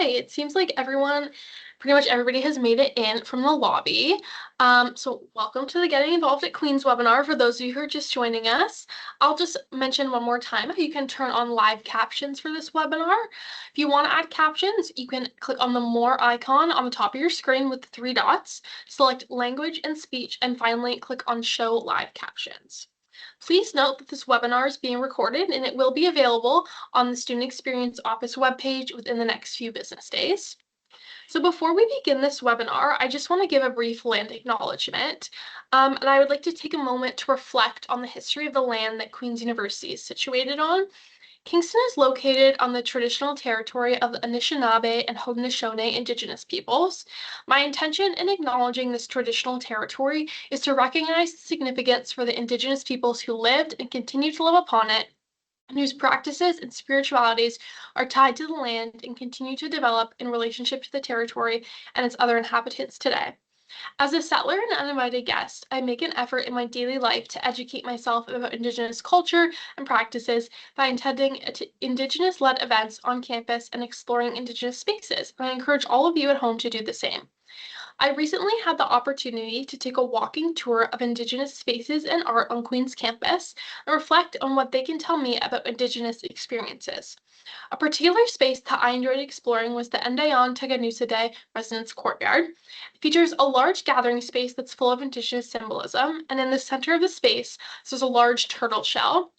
Okay, it seems like pretty much everybody has made it in from the lobby. So welcome to the Getting Involved at Queens webinar for those of you who are just joining us. I'll just mention one more time how you can turn on live captions for this webinar. If you want to add captions, you can click on the More icon on the top of your screen with the three dots, select Language and Speech, and finally click on Show Live Captions. Please note that this webinar is being recorded and it will be available on the Student Experience Office webpage within the next few business days. So before we begin this webinar, I just want to give a brief land acknowledgement, and I would like to take a moment to reflect on the history of the land that Queen's University is situated on. Kingston is located on the traditional territory of the Anishinaabe and Haudenosaunee Indigenous peoples. My intention in acknowledging this traditional territory is to recognize the significance for the Indigenous peoples who lived and continue to live upon it, and whose practices and spiritualities are tied to the land and continue to develop in relationship to the territory and its other inhabitants today. As a settler and uninvited guest, I make an effort in my daily life to educate myself about Indigenous culture and practices by attending Indigenous-led events on campus and exploring Indigenous spaces, and I encourage all of you at home to do the same. I recently had the opportunity to take a walking tour of Indigenous spaces and art on Queen's campus and reflect on what they can tell me about Indigenous experiences. A particular space that I enjoyed exploring was the Ndayan Teganusadeh Residence Courtyard. It features a large gathering space that's full of Indigenous symbolism, and in the center of the space, there's a large turtle shell,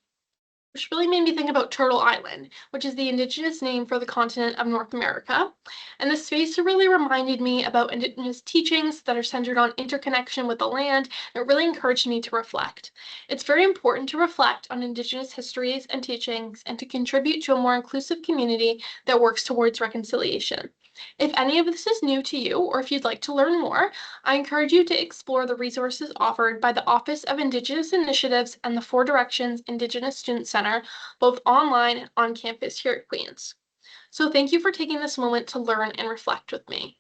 which really made me think about Turtle Island, which is the Indigenous name for the continent of North America. And this space really reminded me about Indigenous teachings that are centered on interconnection with the land. It really encouraged me to reflect. It's very important to reflect on Indigenous histories and teachings and to contribute to a more inclusive community that works towards reconciliation. If any of this is new to you, or if you'd like to learn more, I encourage you to explore the resources offered by the Office of Indigenous Initiatives and the Four Directions Indigenous Student Center, both online and on campus here at Queen's. So thank you for taking this moment to learn and reflect with me.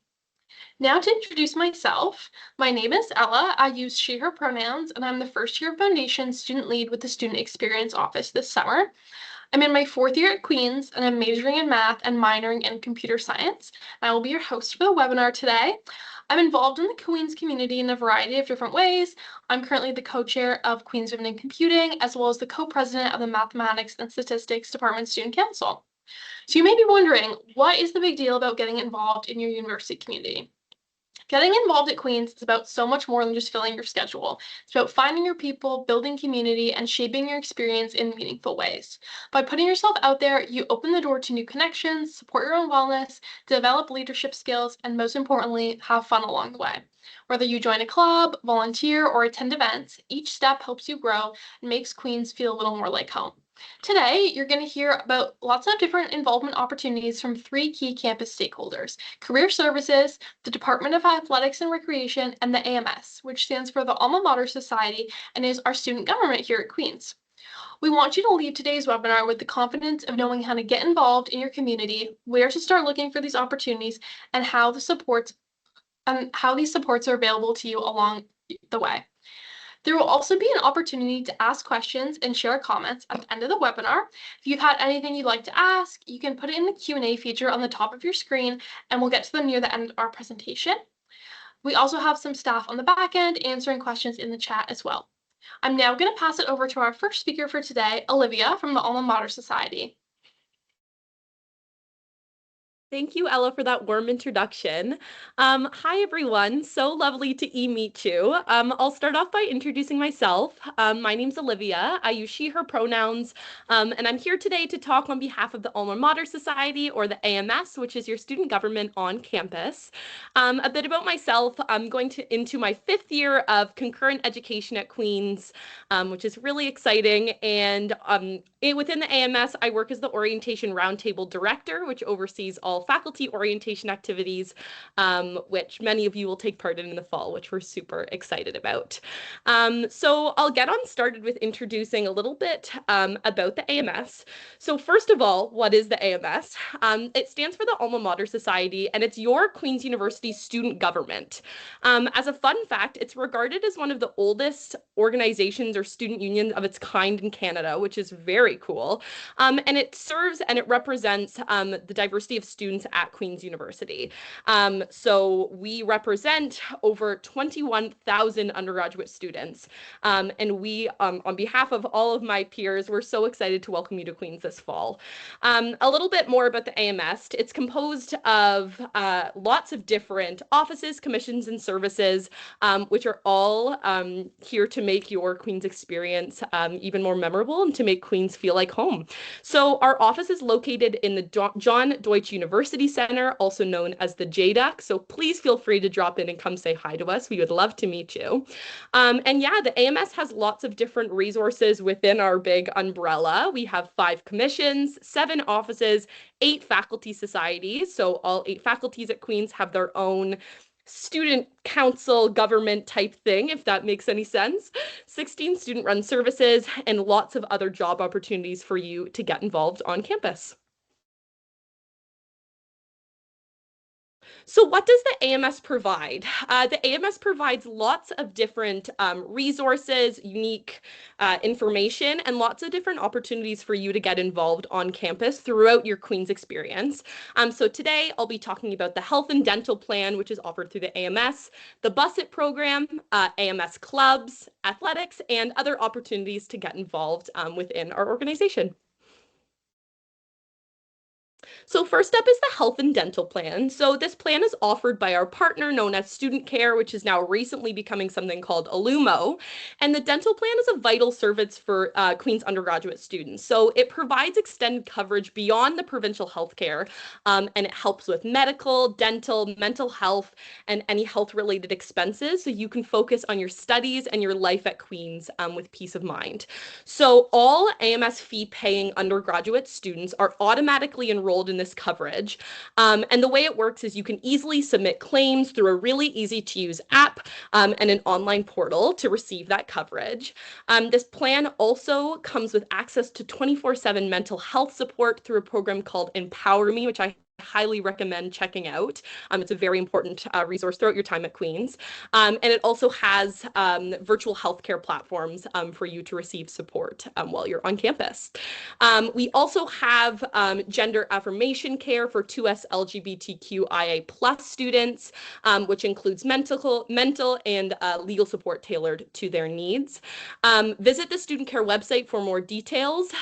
Now to introduce myself, my name is Ella. I use she, her pronouns, and I'm the first year foundation student lead with the Student Experience Office this summer. I'm in my fourth year at Queen's, and I'm majoring in math and minoring in computer science. I will be your host for the webinar today. I'm involved in the Queen's community in a variety of different ways. I'm currently the co-chair of Queen's Women in Computing, as well as the co-president of the Mathematics and Statistics Department Student Council. So you may be wondering, what is the big deal about getting involved in your university community? Getting involved at Queen's is about so much more than just filling your schedule. It's about finding your people, building community, and shaping your experience in meaningful ways. By putting yourself out there, you open the door to new connections, support your own wellness, develop leadership skills, and most importantly, have fun along the way. Whether you join a club, volunteer, or attend events, each step helps you grow and makes Queen's feel a little more like home. Today, you're going to hear about lots of different involvement opportunities from three key campus stakeholders: Career Services, the Department of Athletics and Recreation, and the AMS, which stands for the Alma Mater Society and is our student government here at Queen's. We want you to leave today's webinar with the confidence of knowing how to get involved in your community, where to start looking for these opportunities, and how these supports are available to you along the way. There will also be an opportunity to ask questions and share comments at the end of the webinar. If you've had anything you'd like to ask, you can put it in the Q&A feature on the top of your screen, and we'll get to them near the end of our presentation. We also have some staff on the back end answering questions in the chat as well. I'm now going to pass it over to our first speaker for today, Olivia from the Alma Mater Society. Thank you, Ella, for that warm introduction. Hi, everyone. So lovely to meet you. I'll start off by introducing myself. My name's Olivia. I use she, her pronouns, and I'm here today to talk on behalf of the Alma Mater Society, or the AMS, which is your student government on campus. A bit about myself: I'm going into my 5th year of concurrent education at Queen's, which is really exciting. And within the AMS, I work as the Orientation Roundtable Director, which oversees all faculty orientation activities, which many of you will take part in the fall, which we're super excited about. So I'll get on started with introducing a little bit about the AMS. So first of all, what is the AMS? It stands for the Alma Mater Society, and it's your Queen's University student government. As a fun fact, it's regarded as one of the oldest organizations or student unions of its kind in Canada, which is very cool. And it serves and it represents the diversity of students students at Queen's University. So we represent over 21,000 undergraduate students. And we, on behalf of all of my peers, we're so excited to welcome you to Queen's this fall. A little bit more about the AMS. It's composed of lots of different offices, commissions, and services, which are all here to make your Queen's experience even more memorable and to make Queen's feel like home. So our office is located in the John Deutsch University Center, also known as the JDUC. So please feel free to drop in and come say hi to us. We would love to meet you. And yeah, the AMS has lots of different resources within our big umbrella. We have 5 commissions, 7 offices, 8 faculty societies. So all 8 faculties at Queen's have their own student council government type thing, if that makes any sense, 16 student-run services, and lots of other job opportunities for you to get involved on campus. So what does the AMS provide? The AMS provides lots of different resources, unique information, and lots of different opportunities for you to get involved on campus throughout your Queen's experience. So today I'll be talking about the health and dental plan, which is offered through the AMS, the BUSIT program, AMS clubs, athletics, and other opportunities to get involved within our organization. So first up is the health and dental plan. So this plan is offered by our partner known as Student Care, which is now recently becoming something called Alumo. And the dental plan is a vital service for Queen's undergraduate students. So it provides extended coverage beyond the provincial healthcare, and it helps with medical, dental, mental health, and any health-related expenses. So you can focus on your studies and your life at Queen's with peace of mind. So all AMS fee-paying undergraduate students are automatically enrolled in this coverage. And the way it works is you can easily submit claims through a really easy to use app and an online portal to receive that coverage. This plan also comes with access to 24/7 mental health support through a program called Empower Me, which I highly recommend checking out. It's a very important resource throughout your time at Queen's. And it also has virtual healthcare platforms for you to receive support while you're on campus. We also have gender affirmation care for 2S LGBTQIA+ students, which includes mental and legal support tailored to their needs. Visit the Student Care website for more details.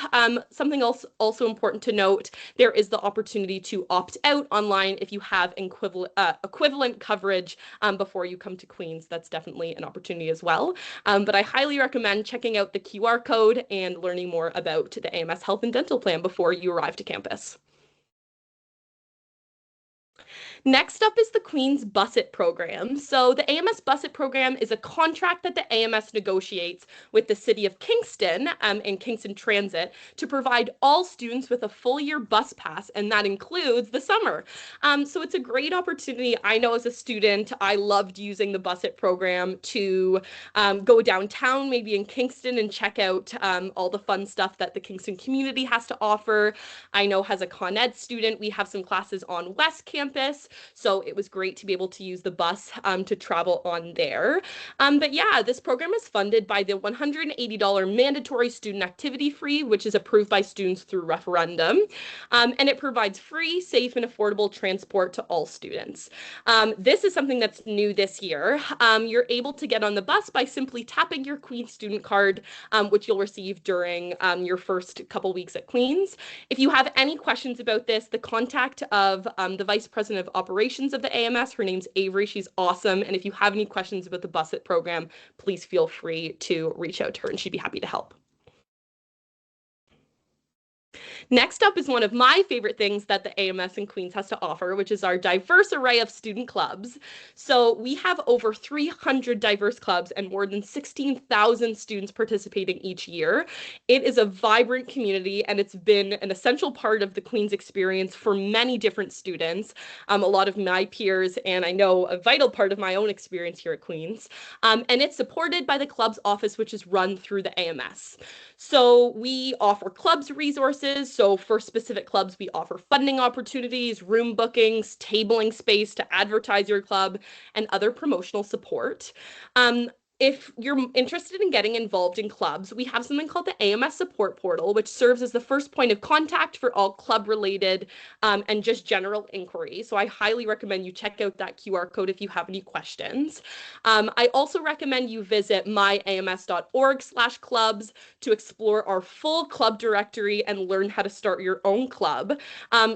Something else also important to note, there is the opportunity to opt out online if you have equivalent coverage before you come to Queen's. That's definitely an opportunity as well. But I highly recommend checking out the QR code and learning more about the AMS Health and Dental Plan before you arrive to campus. Next up is the Queen's BUSIT program. So the AMS BUSIT program is a contract that the AMS negotiates with the City of Kingston and Kingston Transit to provide all students with a full year bus pass, and that includes the summer. So it's a great opportunity. I know as a student, I loved using the BUSIT program to go downtown, maybe in Kingston, and check out all the fun stuff that the Kingston community has to offer. I know as a Con Ed student, we have some classes on West Campus, so it was great to be able to use the bus to travel on there. But yeah, this program is funded by the $180 mandatory student activity fee, which is approved by students through referendum. And it provides free, safe, and affordable transport to all students. This is something that's new this year. You're able to get on the bus by simply tapping your Queen's student card, which you'll receive during your first couple weeks at Queen's. If you have any questions about this, the contact of the Vice President of Operations of the AMS, her name's Avery, she's awesome. And if you have any questions about the BUSIT program, please feel free to reach out to her and she'd be happy to help. Next up is one of my favorite things that the AMS in Queens has to offer, which is our diverse array of student clubs. So we have over 300 diverse clubs and more than 16,000 students participating each year. It is a vibrant community and it's been an essential part of the Queens experience for many different students, a lot of my peers, and I know a vital part of my own experience here at Queens. And it's supported by the club's office, which is run through the AMS. So we offer clubs resources. So for specific clubs, we offer funding opportunities, room bookings, tabling space to advertise your club, and other promotional support. If you're interested in getting involved in clubs, we have something called the AMS support portal, which serves as the first point of contact for all club related and just general inquiry. So I highly recommend you check out that QR code if you have any questions. I also recommend you visit myams.org/clubs to explore our full club directory and learn how to start your own club.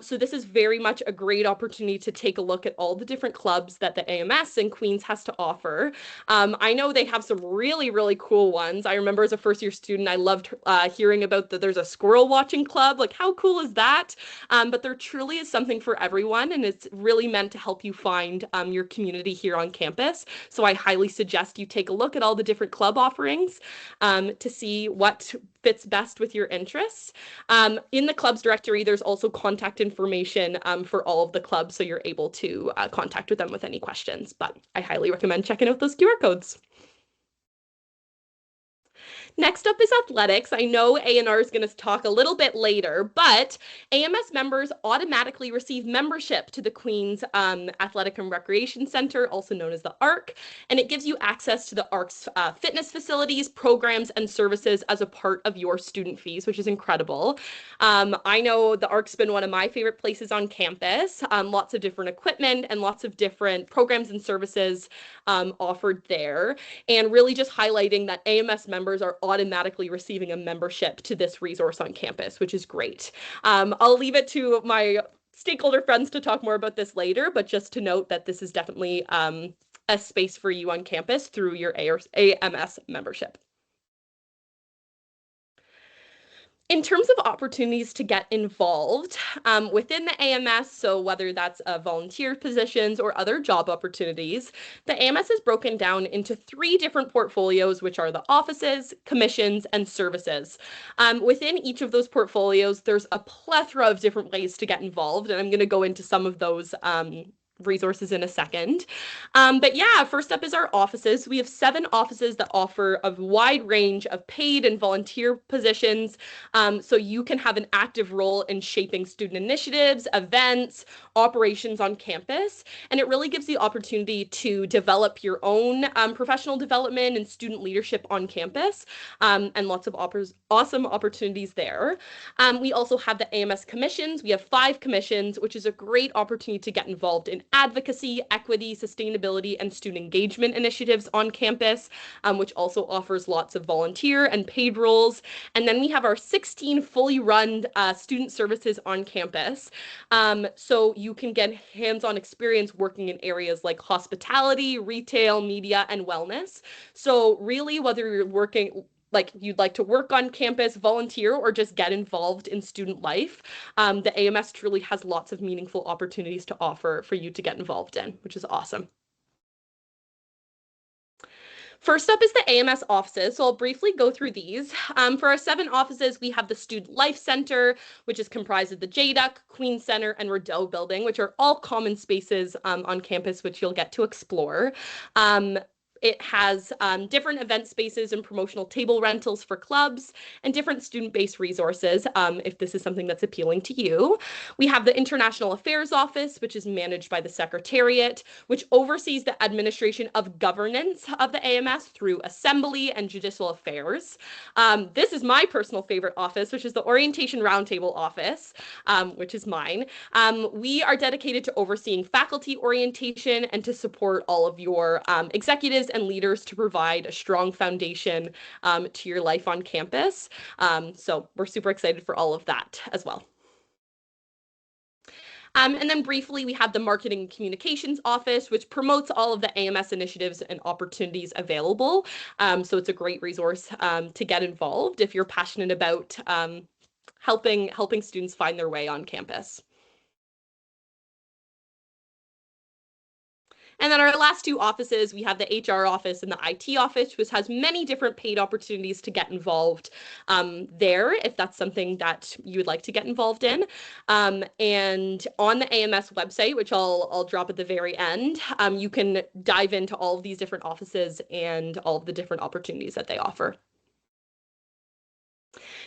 So this is very much a great opportunity to take a look at all the different clubs that the AMS and Queens has to offer. I know they have some really, really cool ones. I remember as a first year student, I loved hearing about that there's a squirrel watching club. Like, how cool is that? But there truly is something for everyone, and it's really meant to help you find your community here on campus. So I highly suggest you take a look at all the different club offerings to see what fits best with your interests. In the clubs directory, there's also contact information for all of the clubs, so you're able to contact with them with any questions. But I highly recommend checking out those QR codes. Next up is athletics. I know A&R is going to talk a little bit later, but AMS members automatically receive membership to the Queen's Athletic and Recreation Center, also known as the ARC, and it gives you access to the ARC's fitness facilities, programs, and services as a part of your student fees, which is incredible. I know the ARC's been one of my favorite places on campus. Lots of different equipment and lots of different programs and services offered there, and really just highlighting that AMS members are automatically receiving a membership to this resource on campus, which is great. I'll leave it to my stakeholder friends to talk more about this later, but just to note that this is definitely a space for you on campus through your AMS membership. In terms of opportunities to get involved within the AMS, so whether that's volunteer positions or other job opportunities, the AMS is broken down into 3 different portfolios, which are the offices, commissions, and services. Within each of those portfolios, there's a plethora of different ways to get involved, and I'm going to go into some of those resources in a second. But yeah, first up is our offices. We have 7 offices that offer a wide range of paid and volunteer positions. So you can have an active role in shaping student initiatives, events, operations on campus. And it really gives the opportunity to develop your own professional development and student leadership on campus, and lots of awesome opportunities there. We also have the AMS commissions. We have 5 commissions, which is a great opportunity to get involved in advocacy, equity, sustainability, and student engagement initiatives on campus, which also offers lots of volunteer and paid roles. And then we have our 16 fully run student services on campus. So you can get hands-on experience working in areas like hospitality, retail, media, and wellness. So really, whether you're working like you'd like to work on campus, volunteer, or just get involved in student life, the AMS truly has lots of meaningful opportunities to offer for you to get involved in, which is awesome. First up is the AMS offices, so I'll briefly go through these. For our 7 offices, we have the Student Life Center, which is comprised of the JDUC, Queen Center, and Rideau Building, which are all common spaces on campus, which you'll get to explore. It has different event spaces and promotional table rentals for clubs and different student-based resources if this is something that's appealing to you. We have the International Affairs Office, which is managed by the Secretariat, which oversees the administration of governance of the AMS through assembly and judicial affairs. This is my personal favorite office, which is the Orientation Roundtable Office, which is mine. We are dedicated to overseeing faculty orientation and to support all of your executives and leaders to provide a strong foundation to your life on campus. So we're super excited for all of that as well. And then briefly, we have the Marketing and Communications Office, which promotes all of the AMS initiatives and opportunities available. So it's a great resource to get involved if you're passionate about helping students find their way on campus. And then our last 2 offices, we have the HR office and the IT office, which has many different paid opportunities to get involved there, if that's something that you would like to get involved in. And on the AMS website, which I'll drop at the very end, you can dive into all of these different offices and all of the different opportunities that they offer.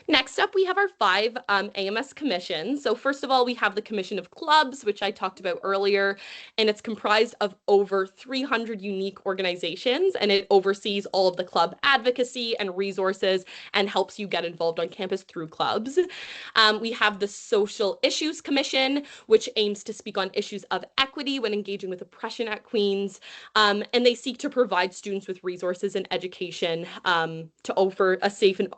Next up, we have our 5 AMS commissions. So first of all, we have the Commission of Clubs, which I talked about earlier, and it's comprised of over 300 unique organizations, and it oversees all of the club advocacy and resources and helps you get involved on campus through clubs. We have the Social Issues Commission, which aims to speak on issues of equity when engaging with oppression at Queen's, and they seek to provide students with resources and education to offer a safe and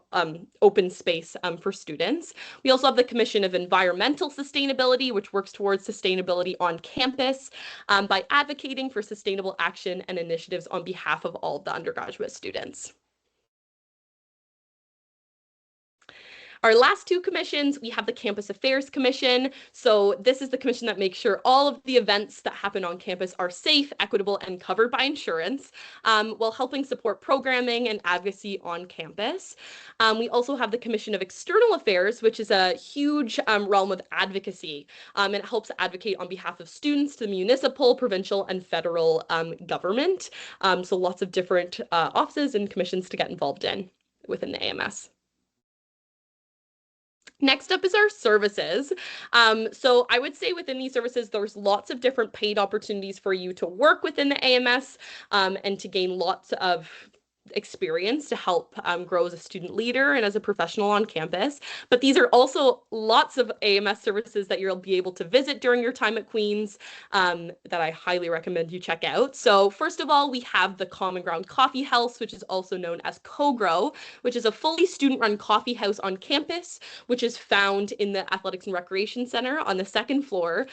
open space for students. We also have the Commission of Environmental Sustainability, which works towards sustainability on campus by advocating for sustainable action and initiatives on behalf of all of the undergraduate students. Our last 2 commissions, we have the Campus Affairs Commission. So this is the commission that makes sure all of the events that happen on campus are safe, equitable, and covered by insurance, while helping support programming and advocacy on campus. We also have the Commission of External Affairs, which is a huge realm of advocacy, and it helps advocate on behalf of students to the municipal, provincial, and federal government. So lots of different offices and commissions to get involved in within the AMS. Next up is our services. So I would say within these services, there's lots of different paid opportunities for you to work within the AMS and to gain lots of experience to help grow as a student leader and as a professional on campus. But these are also lots of AMS services that you'll be able to visit during your time at Queen's that I highly recommend you check out. So first of all, we have the Common Ground Coffee House, which is also known as CoGrow, which is a fully student-run coffee house on campus, which is found in the Athletics and Recreation Center on the 2nd floor.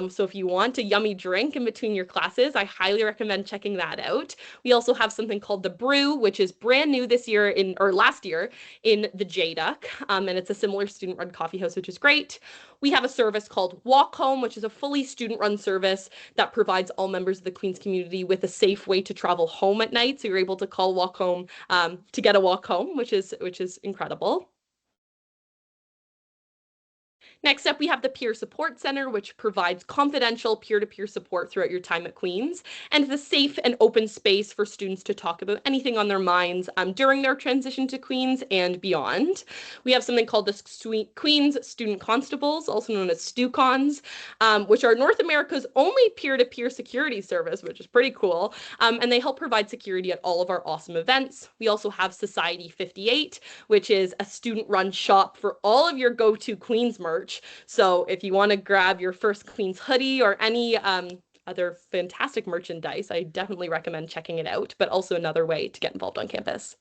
So if you want a yummy drink in between your classes, I highly recommend checking that out. We also have something called The Brew, which is brand new this year or last year in the JDUC, and it's a similar student-run coffee house, which is great. We have a service called Walk Home, which is a fully student-run service that provides all members of the Queen's community with a safe way to travel home at night. So you're able to call Walk Home to get a walk home, which is incredible. Next up, we have the Peer Support Center, which provides confidential peer-to-peer support throughout your time at Queen's, and is a safe and open space for students to talk about anything on their minds during their transition to Queen's and beyond. We have something called the Queen's Student Constables, also known as StuCons, which are North America's only peer-to-peer security service, which is pretty cool, and they help provide security at all of our awesome events. We also have Society 58, which is a student-run shop for all of your go-to Queen's merch. So if you want to grab your first Queen's hoodie or any other fantastic merchandise, I definitely recommend checking it out, but also another way to get involved on campus.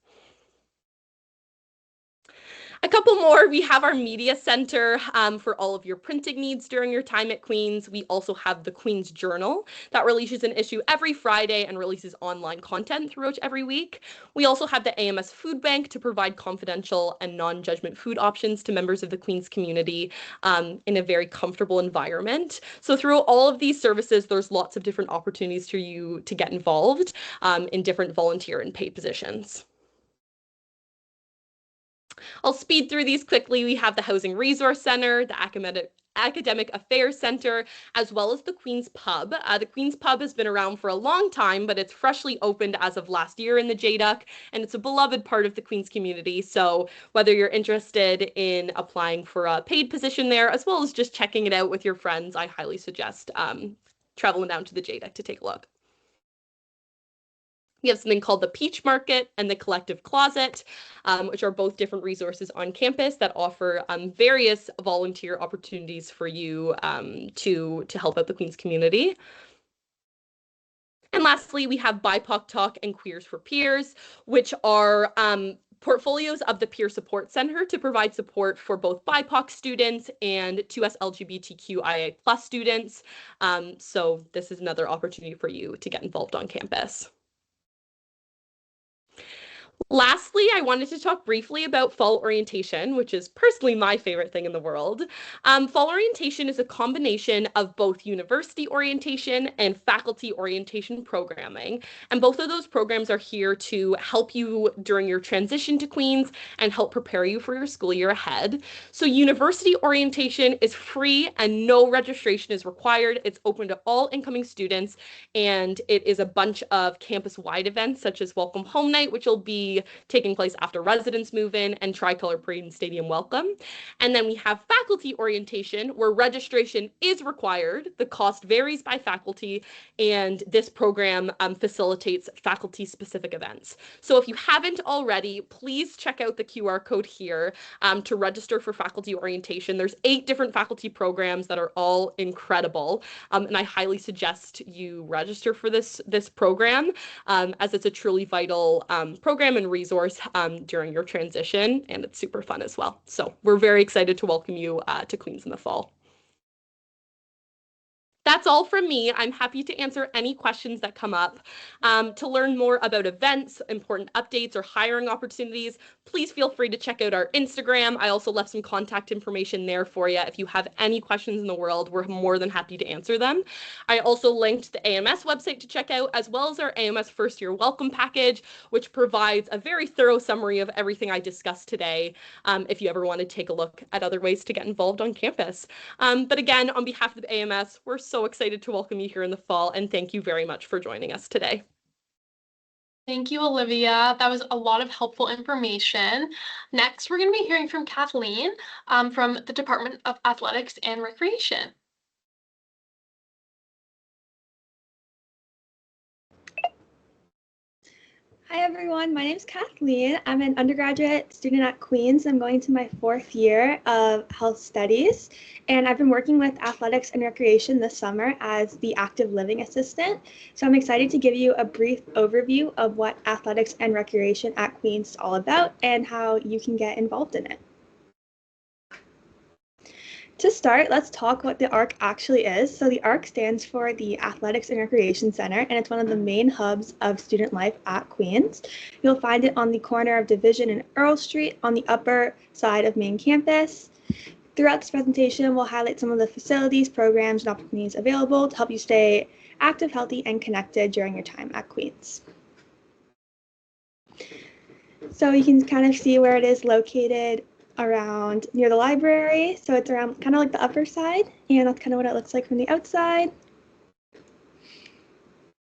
A couple more, we have our media center for all of your printing needs during your time at Queen's. We also have the Queen's Journal that releases an issue every Friday and releases online content throughout every week. We also have the AMS Food Bank to provide confidential and non-judgment food options to members of the Queen's community in a very comfortable environment. So through all of these services, there's lots of different opportunities for you to get involved in different volunteer and paid positions. I'll speed through these quickly. We have the Housing Resource Center, the Academic Affairs Center, as well as the Queen's Pub. The Queen's Pub has been around for a long time, but it's freshly opened as of last year in the JDUC, and it's a beloved part of the Queen's community. So whether you're interested in applying for a paid position there, as well as just checking it out with your friends, I highly suggest traveling down to the JDUC to take a look. We have something called the Peach Market and the Collective Closet, which are both different resources on campus that offer various volunteer opportunities for you to help out the Queen's community. And lastly, we have BIPOC Talk and Queers for Peers, which are portfolios of the Peer Support Center to provide support for both BIPOC students and 2S LGBTQIA+ students. So this is another opportunity for you to get involved on campus. Lastly, I wanted to talk briefly about fall orientation, which is personally my favorite thing in the world. Fall orientation is a combination of both university orientation and faculty orientation programming. And both of those programs are here to help you during your transition to Queen's and help prepare you for your school year ahead. So university orientation is free and no registration is required. It's open to all incoming students, and it is a bunch of campus-wide events such as Welcome Home Night, which will be be taking place after residents move in and Tricolor Parade and Stadium Welcome. And then we have faculty orientation, where registration is required. The cost varies by faculty, and this program facilitates faculty-specific events. So if you haven't already, please check out the QR code here to register for faculty orientation. There's 8 different faculty programs that are all incredible, and I highly suggest you register for this program, as it's a truly vital program and resource during your transition, and it's super fun as well. So we're very excited to welcome you to Queens in the fall. That's all from me. I'm happy to answer any questions that come up. To learn more about events, important updates, or hiring opportunities, please feel free to check out our Instagram. I also left some contact information there for you. If you have any questions in the world, we're more than happy to answer them. I also linked the AMS website to check out, as well as our AMS First Year Welcome Package, which provides a very thorough summary of everything I discussed today, if you ever want to take a look at other ways to get involved on campus. But again, on behalf of the AMS, we're so excited to welcome you here in the fall, and thank you very much for joining us today. Thank you, Olivia. That was a lot of helpful information. Next, we're going to be hearing from Kathleen from the Department of Athletics and Recreation. Hi everyone, my name is Kathleen. I'm an undergraduate student at Queens. I'm going to my 4th year of health studies, and I've been working with athletics and recreation this summer as the active living assistant. So I'm excited to give you a brief overview of what athletics and recreation at Queens is all about and how you can get involved in it. To start, let's talk what the ARC actually is. So the ARC stands for the Athletics and Recreation Center, and it's one of the main hubs of student life at Queens. You'll find it on the corner of Division and Earl Street on the upper side of main campus. Throughout this presentation, we'll highlight some of the facilities, programs, and opportunities available to help you stay active, healthy, and connected during your time at Queens. So you can kind of see where it is located around near the library. So it's around kind of like the upper side, and that's kind of what it looks like from the outside.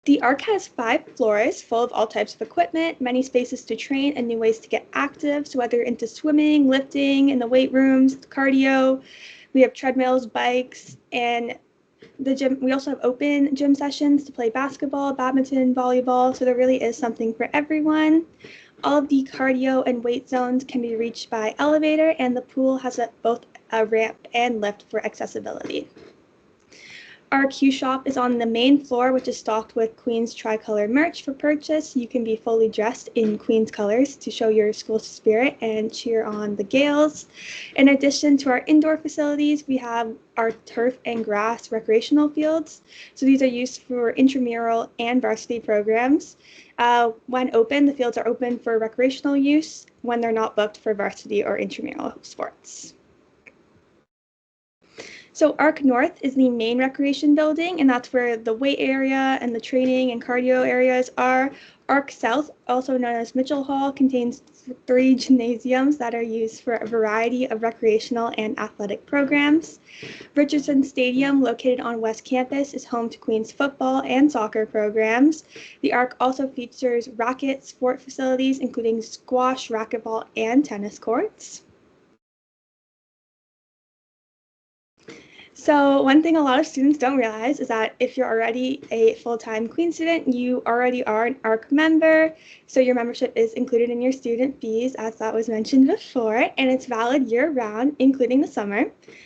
The ARC has 5 floors full of all types of equipment, many spaces to train, and new ways to get active. So whether you're into swimming, lifting, in the weight rooms, cardio, we have treadmills, bikes, and the gym. We also have open gym sessions to play basketball, badminton, volleyball. So there really is something for everyone. All of the cardio and weight zones can be reached by elevator, and the pool has both a ramp and lift for accessibility. Our Q shop is on the main floor, which is stocked with Queens Tricolor merch for purchase. You can be fully dressed in Queens colors to show your school spirit and cheer on the Gales. In addition to our indoor facilities, we have our turf and grass recreational fields. So these are used for intramural and varsity programs. When open, the fields are open for recreational use when they're not booked for varsity or intramural sports. So ARC North is the main recreation building, and that's where the weight area and the training and cardio areas are. ARC South, also known as Mitchell Hall, contains 3 gymnasiums that are used for a variety of recreational and athletic programs. Richardson Stadium, located on West Campus, is home to Queens football and soccer programs. The ARC also features racket sport facilities, including squash, racquetball, and tennis courts. So one thing a lot of students don't realize is that if you're already a full-time Queens student, you already are an ARC member. So your membership is included in your student fees, as that was mentioned before, and it's valid year-round, including the summer.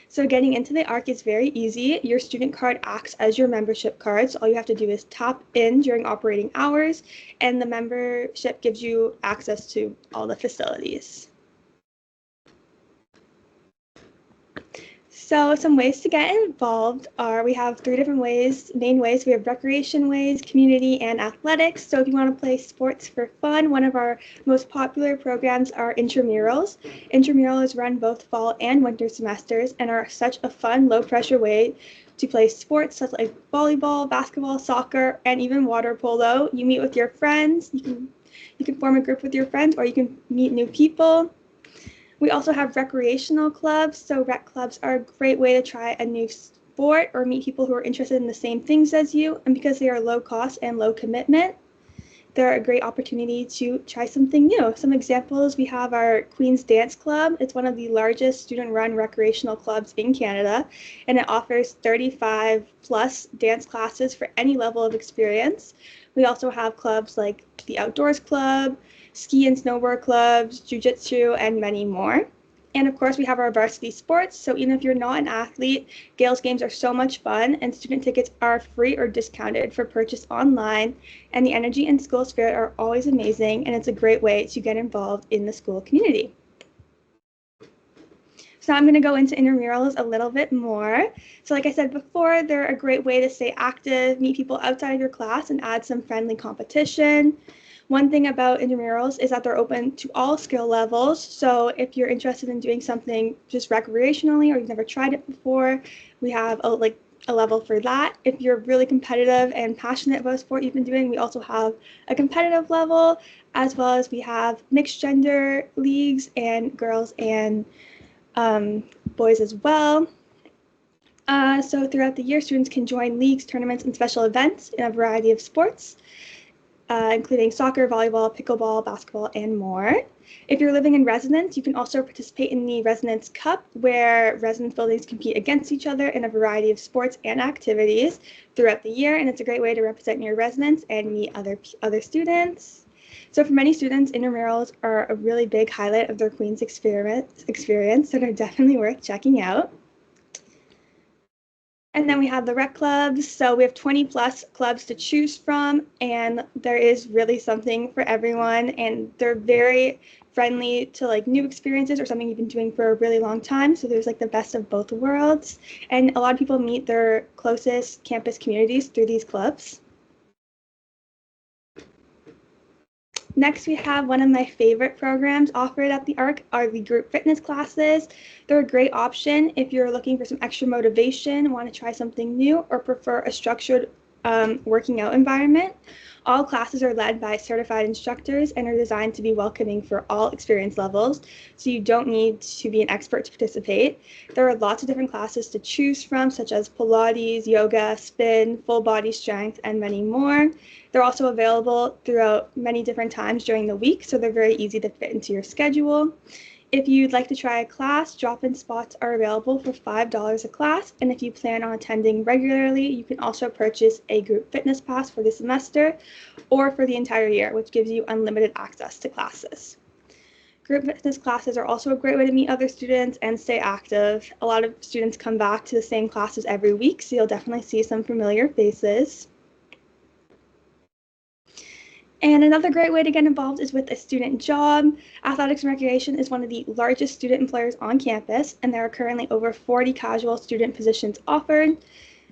So getting into the ARC is very easy. Your student card acts as your membership card, so all you have to do is tap in during operating hours, and the membership gives you access to all the facilities. So some ways to get involved are, we have 3 different main ways. We have recreation ways, community, and athletics. So if you want to play sports for fun, one of our most popular programs are intramurals. Intramurals run both fall and winter semesters and are such a fun, low-pressure way to play sports such like volleyball, basketball, soccer, and even water polo. You meet with your friends. You can form a group with your friends, or you can meet new people. We also have recreational clubs. So rec clubs are a great way to try a new sport or meet people who are interested in the same things as you, and because they are low cost and low commitment. they're a great opportunity to try something new. Some examples, we have our Queen's Dance Club. It's one of the largest student-run recreational clubs in Canada, and it offers 35 plus dance classes for any level of experience. We also have clubs like the Outdoors Club, ski and snowboard clubs, jiu-jitsu, and many more. And of course, we have our varsity sports. So even if you're not an athlete, Gales games are so much fun, and student tickets are free or discounted for purchase online. And the energy and school spirit are always amazing, and it's a great way to get involved in the school community. So now I'm going to go into intramurals a little bit more. So like I said before, they're a great way to stay active, meet people outside of your class, and add some friendly competition. One thing about intramurals is that they're open to all skill levels. So if you're interested in doing something just recreationally or you've never tried it before, we have a level for that. If you're really competitive and passionate about a sport you've been doing, we also have a competitive level, as well as we have mixed gender leagues and girls and boys as well. So throughout the year, students can join leagues, tournaments, and special events in a variety of sports, including soccer, volleyball, pickleball, basketball, and more. If you're living in residence, you can also participate in the Residence Cup, where residence buildings compete against each other in a variety of sports and activities throughout the year, and it's a great way to represent your residence and meet other students. So for many students, intramurals are a really big highlight of their Queen's experience and are definitely worth checking out. And then we have the rec clubs. So we have 20 plus clubs to choose from, and there is really something for everyone, and they're very friendly to like new experiences or something you've been doing for a really long time. So there's like the best of both worlds, and a lot of people meet their closest campus communities through these clubs. Next, we have one of my favorite programs offered at the ARC are the group fitness classes. They're a great option if you're looking for some extra motivation, want to try something new, or prefer a structured working out environment. All classes are led by certified instructors and are designed to be welcoming for all experience levels, so you don't need to be an expert to participate. There are lots of different classes to choose from, such as Pilates, yoga, spin, full body strength, and many more. They're also available throughout many different times during the week, so they're very easy to fit into your schedule. If you'd like to try a class, drop-in spots are available for $5 a class, and if you plan on attending regularly, you can also purchase a group fitness pass for the semester or for the entire year, which gives you unlimited access to classes. Group fitness classes are also a great way to meet other students and stay active. A lot of students come back to the same classes every week, so you'll definitely see some familiar faces. And another great way to get involved is with a student job. Athletics and Recreation is one of the largest student employers on campus, and there are currently over 40 casual student positions offered.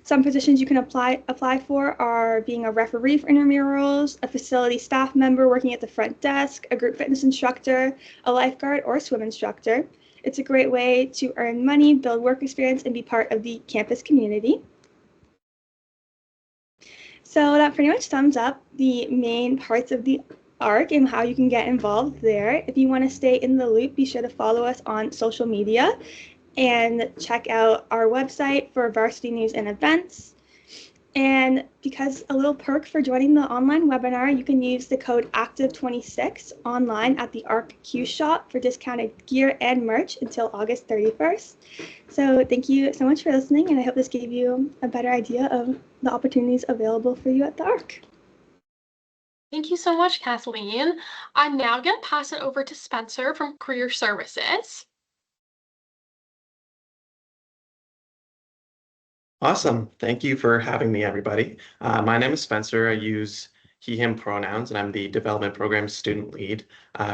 Some positions you can apply for are being a referee for intramurals, a facility staff member working at the front desk, a group fitness instructor, a lifeguard, or a swim instructor. It's a great way to earn money, build work experience, and be part of the campus community. So that pretty much sums up the main parts of the ARC and how you can get involved there. If you want to stay in the loop, be sure to follow us on social media and check out our website for varsity news and events. And because a little perk for joining the online webinar, you can use the code ACTIVE26 online at the ARC Q shop for discounted gear and merch until August 31st. So thank you so much for listening, and I hope this gave you a better idea of the opportunities available for you at the ARC. Thank you so much, Kathleen. I'm now going to pass it over to Spencer from Career Services. Awesome. Thank you for having me, everybody. My name is Spencer. I use he, him pronouns, and I'm the Development Program Student Lead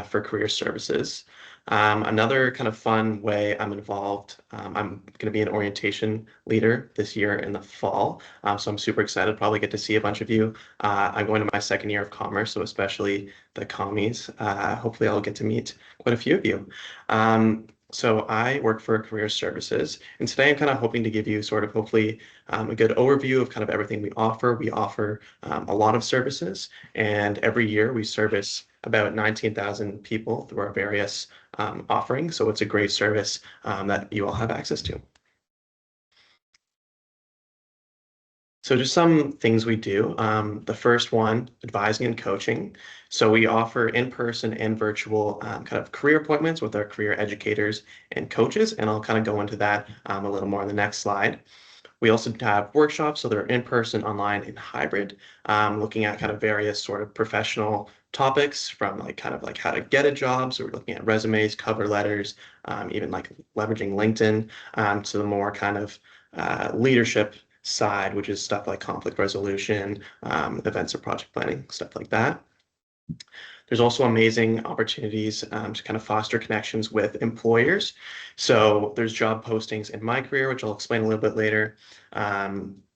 for Career Services. Another kind of fun way I'm involved, I'm going to be an orientation leader this year in the fall, so I'm super excited. Probably get to see a bunch of you. I'm going to my second year of commerce, so especially the commies. Hopefully I'll get to meet quite a few of you. So I work for Career Services, and today I'm kind of hoping to give you sort of hopefully a good overview of kind of everything we offer. We offer a lot of services, and every year we service about 19,000 people through our various offerings. So it's a great service that you all have access to. So just some things we do. The first one, advising and coaching. So we offer in-person and virtual kind of career appointments with our career educators and coaches, and I'll kind of go into that a little more in the next slide. We also have workshops, so they're in person, online, and hybrid, looking at kind of various sort of professional topics from like kind of like how to get a job. So we're looking at resumes, cover letters, even like leveraging LinkedIn to the more kind of leadership side, which is stuff like conflict resolution, events or project planning, stuff like that. There's also amazing opportunities to kind of foster connections with employers. So there's job postings in my career, which I'll explain a little bit later.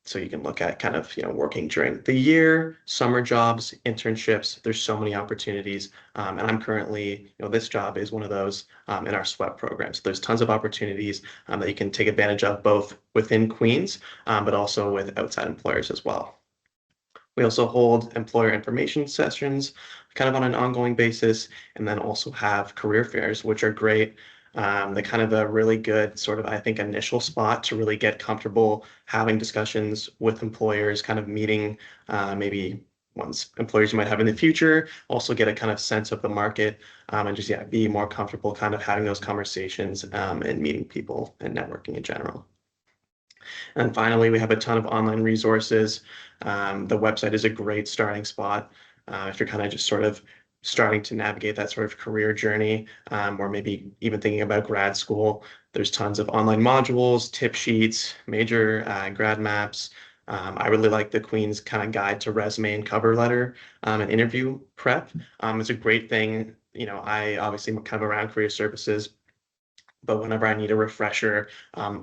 So you can look at kind of, working during the year, summer jobs, internships. There's so many opportunities. And I'm currently, this job is one of those in our SWEP program. So there's tons of opportunities that you can take advantage of both within Queens, but also with outside employers as well. We also hold employer information sessions kind of on an ongoing basis, and then also have career fairs, which are great. They're kind of a really good sort of, I think, initial spot to really get comfortable having discussions with employers, kind of meeting maybe ones employers you might have in the future, also get a kind of sense of the market and just, yeah, be more comfortable kind of having those conversations and meeting people and networking in general. And finally, we have a ton of online resources. The website is a great starting spot if you're kind of just sort of starting to navigate that sort of career journey, or maybe even thinking about grad school. There's tons of online modules, tip sheets, major grad maps. I really like the Queen's kind of guide to resume and cover letter and interview prep. It's a great thing. I obviously am kind of around career services, but whenever I need a refresher,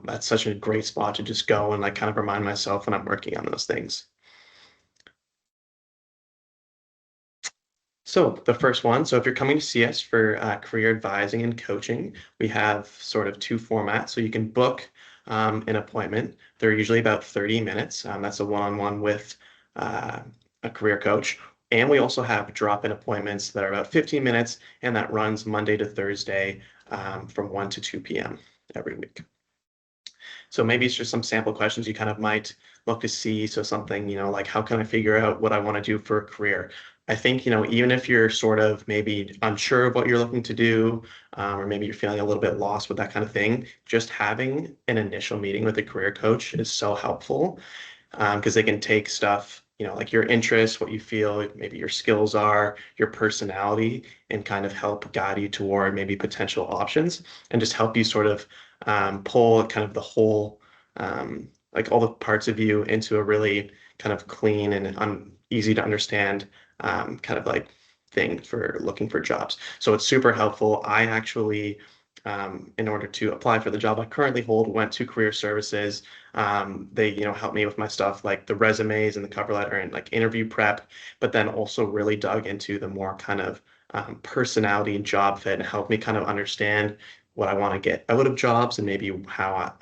that's such a great spot to just go and like kind of remind myself when I'm working on those things. So the first one, so if you're coming to see us for career advising and coaching, we have sort of two formats. So you can book an appointment. They're usually about 30 minutes. That's a one-on-one with a career coach. And we also have drop-in appointments that are about 15 minutes, and that runs Monday to Thursday from 1 to 2 p.m. every week. So maybe it's just some sample questions you kind of might look to see. So something, like how can I figure out what I want to do for a career? I think, even if you're sort of maybe unsure of what you're looking to do, or maybe you're feeling a little bit lost with that kind of thing, just having an initial meeting with a career coach is so helpful because they can take stuff, like your interests, what you feel, maybe your skills are, your personality, and kind of help guide you toward maybe potential options and just help you sort of pull kind of the whole, like all the parts of you into a really kind of clean and easy to understand kind of like thing for looking for jobs. So it's super helpful. I actually, in order to apply for the job I currently hold, went to career services. They, helped me with my stuff like the resumes and the cover letter and like interview prep, but then also really dug into the more kind of personality and job fit and helped me kind of understand what I want to get out of jobs and maybe how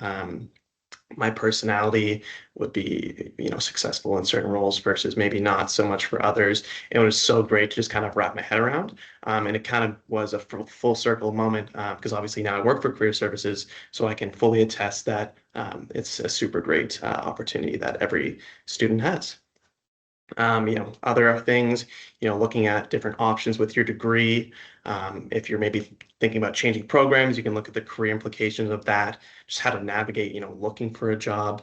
my personality would be, successful in certain roles versus maybe not so much for others. It was so great to just kind of wrap my head around. And it kind of was a full circle moment because obviously now I work for career services, so I can fully attest that it's a super great opportunity that every student has. Other things, looking at different options with your degree. If you're maybe thinking about changing programs, you can look at the career implications of that, just how to navigate, looking for a job,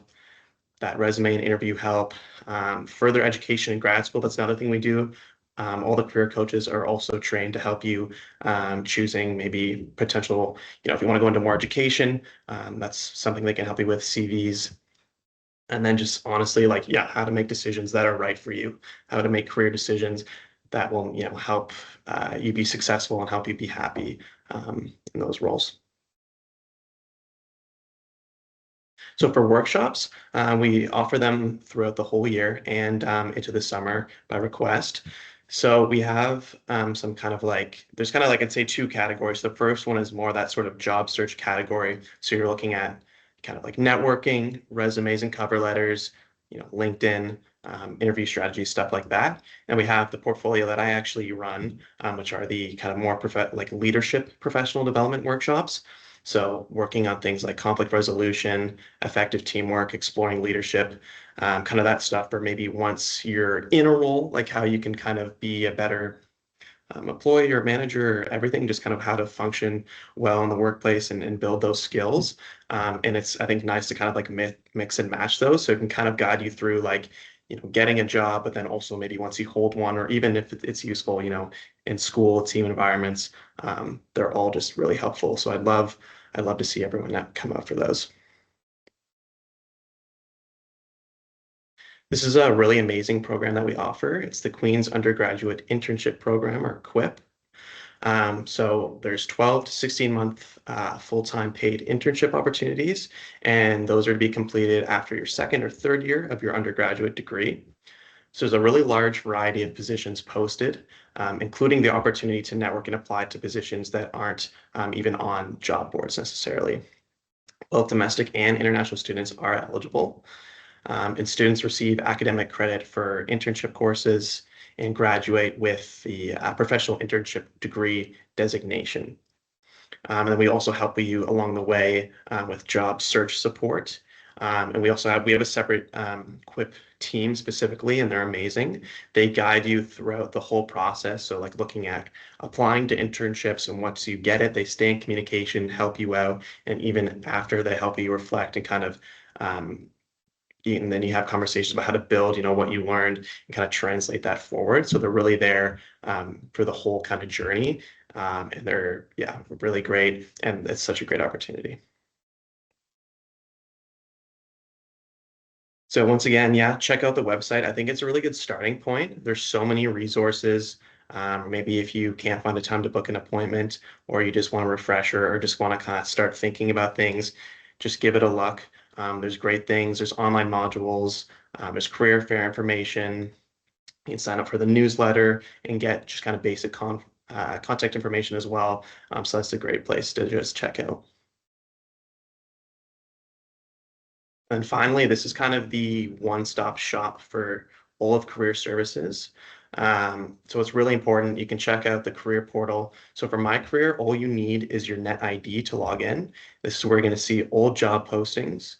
that resume and interview help. Further education in grad school, that's another thing we do. All the career coaches are also trained to help you choosing maybe potential, if you want to go into more education, that's something they can help you with, CVs. And then just honestly, like, yeah, how to make decisions that are right for you, how to make career decisions that will, help you be successful and help you be happy in those roles. So for workshops, we offer them throughout the whole year and into the summer by request. So we have some kind of like, there's kind of like, I'd say two categories. The first one is more that sort of job search category. So you're looking at kind of like networking, resumes and cover letters, LinkedIn, interview strategies, stuff like that. And we have the portfolio that I actually run, which are the kind of more like leadership professional development workshops. So working on things like conflict resolution, effective teamwork, exploring leadership, kind of that stuff for maybe once you're in a role, like how you can kind of be a better employee or manager, or everything, just kind of how to function well in the workplace and build those skills. And it's, I think, nice to kind of like mix and match those. So it can kind of guide you through like, getting a job, but then also maybe once you hold one, or even if it's useful, in school, team environments, they're all just really helpful. So I'd love to see everyone come out for those. This is a really amazing program that we offer. It's the Queen's Undergraduate Internship Program, or QUIP. So there's 12 to 16-month full-time paid internship opportunities, and those are to be completed after your second or third year of your undergraduate degree. So there's a really large variety of positions posted, including the opportunity to network and apply to positions that aren't even on job boards necessarily. Both domestic and international students are eligible. And students receive academic credit for internship courses and graduate with the professional internship degree designation. And then we also help you along the way with job search support. And we have a separate QUIP team specifically, and they're amazing. They guide you throughout the whole process. So like looking at applying to internships, and once you get it, they stay in communication, help you out, and even after, they help you reflect and kind of and then you have conversations about how to build, what you learned, and kind of translate that forward. So they're really there for the whole kind of journey, and they're really great, and it's such a great opportunity. So once again, check out the website. I think it's a really good starting point. There's so many resources. Maybe if you can't find a time to book an appointment, or you just want a refresher, or just want to kind of start thinking about things, just give it a look. There's great things. There's online modules. There's career fair information. You can sign up for the newsletter and get just kind of basic contact information as well. So that's a great place to just check out. And finally, this is kind of the one-stop shop for all of career services. So it's really important. You can check out the career portal. So for my career, all you need is your net ID to log in. This is where you're going to see old job postings.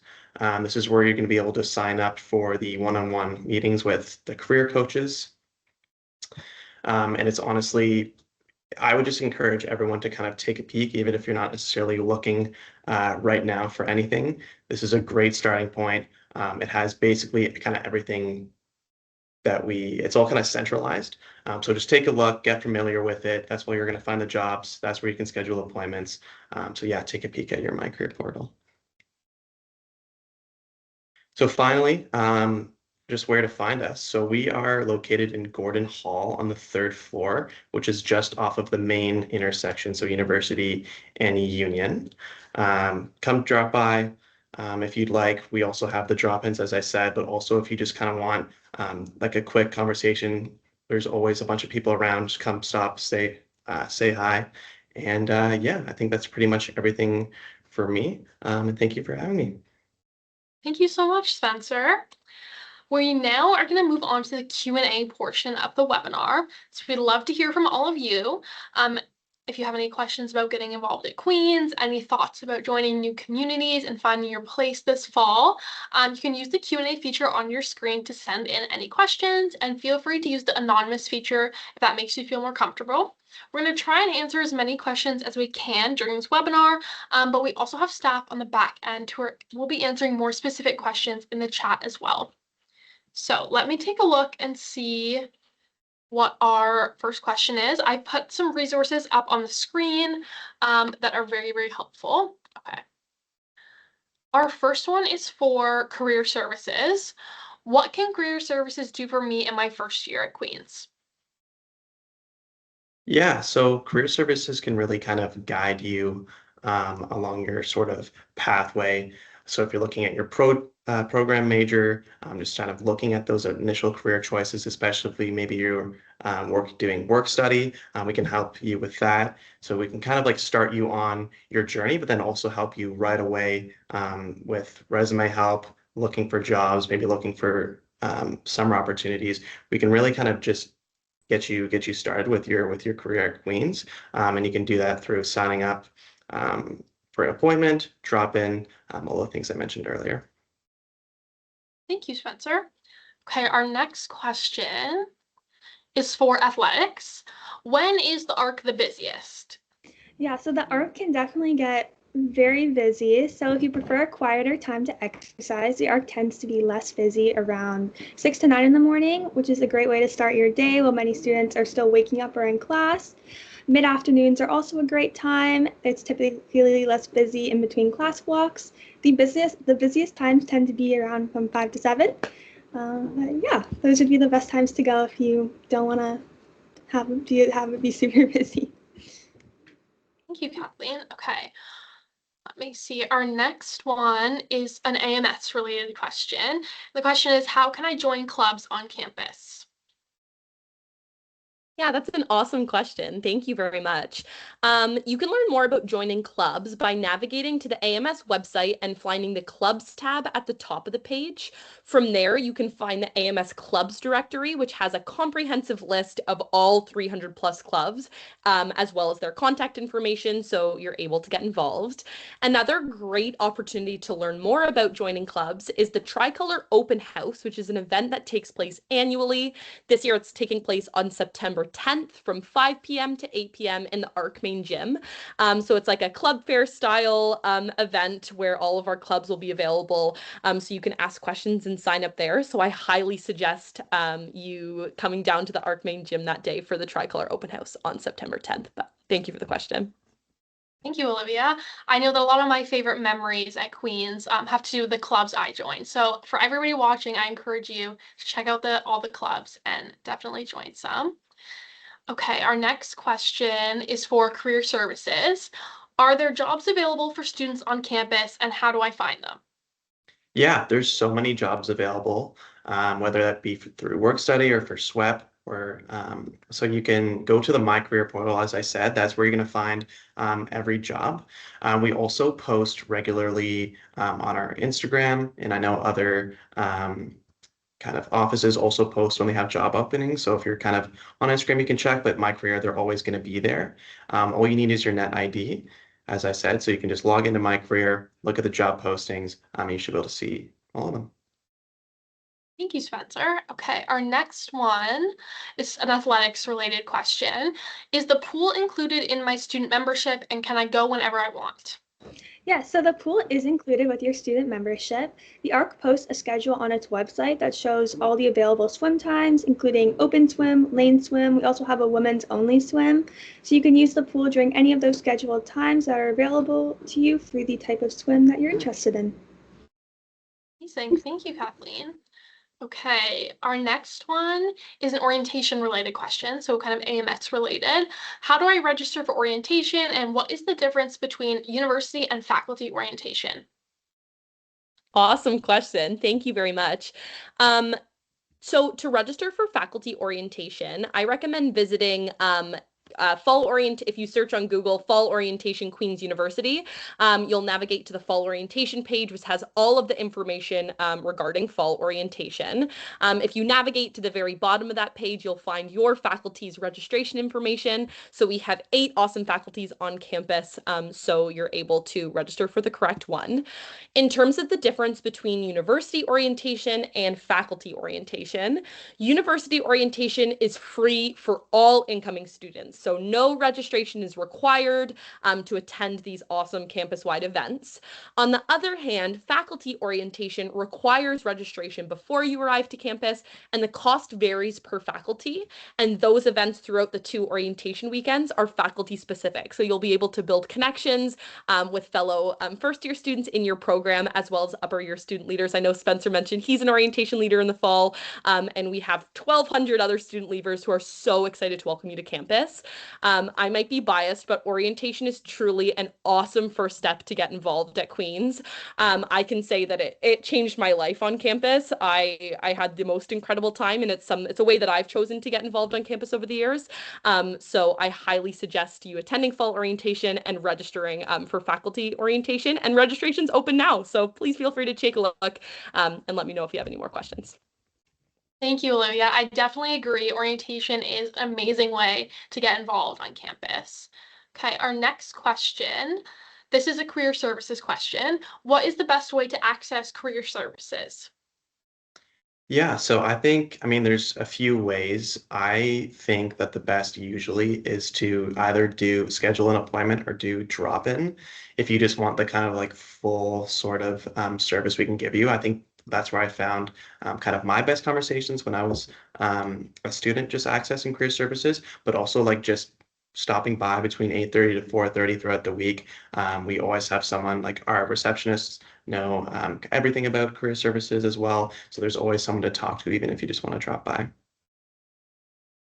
This is where you're going to be able to sign up for the one-on-one meetings with the career coaches. And it's honestly, I would just encourage everyone to kind of take a peek, even if you're not necessarily looking right now for anything. This is a great starting point. It has basically kind of everything it's all kind of centralized. So just take a look, get familiar with it. That's where you're going to find the jobs. That's where you can schedule appointments. So take a peek at your My Career portal. So finally, just where to find us. So we are located in Gordon Hall on the 3rd floor, which is just off of the main intersection, so University and Union. Come drop by if you'd like. We also have the drop-ins, as I said, but also if you just kind of want like a quick conversation, there's always a bunch of people around. Just come stop, say hi. And I think that's pretty much everything for me. And thank you for having me. Thank you so much, Spencer. We now are going to move on to the Q&A portion of the webinar. So we'd love to hear from all of you. If you have any questions about getting involved at Queen's, any thoughts about joining new communities and finding your place this fall, you can use the Q&A feature on your screen to send in any questions, and feel free to use the anonymous feature if that makes you feel more comfortable. We're going to try and answer as many questions as we can during this webinar, but we also have staff on the back end who will be answering more specific questions in the chat as well. So let me take a look and see what our first question is. I put some resources up on the screen that are very, very helpful. Okay. Our first one is for career services. What can career services do for me in my first year at Queen's? Yeah, so career services can really kind of guide you along your sort of pathway. So if you're looking at your program major, just kind of looking at those initial career choices, especially maybe you're doing work study, we can help you with that. So we can kind of like start you on your journey, but then also help you right away with resume help, looking for jobs, maybe looking for summer opportunities. We can really kind of just get you started with your career at Queen's, and you can do that through signing up for an appointment, drop in, all the things I mentioned earlier. Thank you, Spencer. Okay, our next question is for athletics. When is the ARC the busiest? Yeah, so the ARC can definitely get very busy. So if you prefer a quieter time to exercise, the ARC tends to be less busy around 6 to 9 in the morning, which is a great way to start your day while many students are still waking up or in class. Mid-afternoons are also a great time. It's typically less busy in between class blocks. The busiest times tend to be around from 5 to 7. Yeah, those would be the best times to go if you don't want to have it be super busy. Thank you, Kathleen. Okay, let me see. Our next one is an AMS related question. The question is, how can I join clubs on campus? Yeah, that's an awesome question. Thank you very much. You can learn more about joining clubs by navigating to the AMS website and finding the clubs tab at the top of the page. From there, you can find the AMS clubs directory, which has a comprehensive list of all 300 plus clubs, as well as their contact information, so you're able to get involved. Another great opportunity to learn more about joining clubs is the Tricolor Open House, which is an event that takes place annually. This year, it's taking place on September 10th from 5 p.m. to 8 p.m. in the ARC main gym. So it's like a club fair style event where all of our clubs will be available. So you can ask questions and sign up there. So I highly suggest you coming down to the ARC main gym that day for the Tricolor Open House on September 10th. But thank you for the question. Thank you, Olivia. I know that a lot of my favorite memories at Queens have to do with the clubs I joined. So for everybody watching, I encourage you to check out all the clubs and definitely join some. Okay, our next question is for career services. Are there jobs available for students on campus, and how do I find them? Yeah, there's so many jobs available, whether that be through work study or for SWEP, or so you can go to the My Career portal, as I said, that's where you're going to find every job. We also post regularly on our Instagram, and I know other kind of offices also post when they have job openings. So if you're kind of on Instagram, you can check, but My Career, they're always going to be there. All you need is your net ID, as I said. So you can just log into My Career, look at the job postings. You should be able to see all of them. Thank you, Spencer. Okay, our next one is an athletics related question. Is the pool included in my student membership, and can I go whenever I want? Yeah, so the pool is included with your student membership. The ARC posts a schedule on its website that shows all the available swim times, including open swim, lane swim. We also have a women's only swim. So you can use the pool during any of those scheduled times that are available to you through the type of swim that you're interested in. Amazing. Thank you, Kathleen. Okay, our next one is an orientation related question, so kind of AMS related. How do I register for orientation, and what is the difference between university and faculty orientation? Awesome question. Thank you very much. So to register for faculty orientation, I recommend visiting if you search on Google Fall Orientation Queen's University, you'll navigate to the Fall Orientation page, which has all of the information regarding fall orientation. If you navigate to the very bottom of that page, you'll find your faculty's registration information. So we have 8 awesome faculties on campus, so you're able to register for the correct one. In terms of the difference between university orientation and faculty orientation, university orientation is free for all incoming students. So no registration is required to attend these awesome campus-wide events. On the other hand, faculty orientation requires registration before you arrive to campus, and the cost varies per faculty. And those events throughout the 2 orientation weekends are faculty specific. So you'll be able to build connections with fellow first-year students in your program, as well as upper-year student leaders. I know Spencer mentioned he's an orientation leader in the fall, and we have 1,200 other student leaders who are so excited to welcome you to campus. I might be biased, but orientation is truly an awesome first step to get involved at Queen's. I can say that it changed my life on campus. I had the most incredible time, and it's a way that I've chosen to get involved on campus over the years. So I highly suggest you attending fall orientation and registering for faculty orientation. And registration's open now, so please feel free to take a look and let me know if you have any more questions. Thank you, Olivia. I definitely agree. Orientation is an amazing way to get involved on campus. Okay, our next question This is a career services question. What is the best way to access career services? Yeah, so I mean, there's a few ways. I think that the best usually is to either do schedule an appointment or do drop-in. If you just want the kind of like full sort of service we can give you, I think that's where I found kind of my best conversations when I was a student just accessing career services, but also like just stopping by between 8:30 to 4:30 throughout the week. We always have someone like our receptionists know everything about career services as well. So there's always someone to talk to, even if you just want to drop by.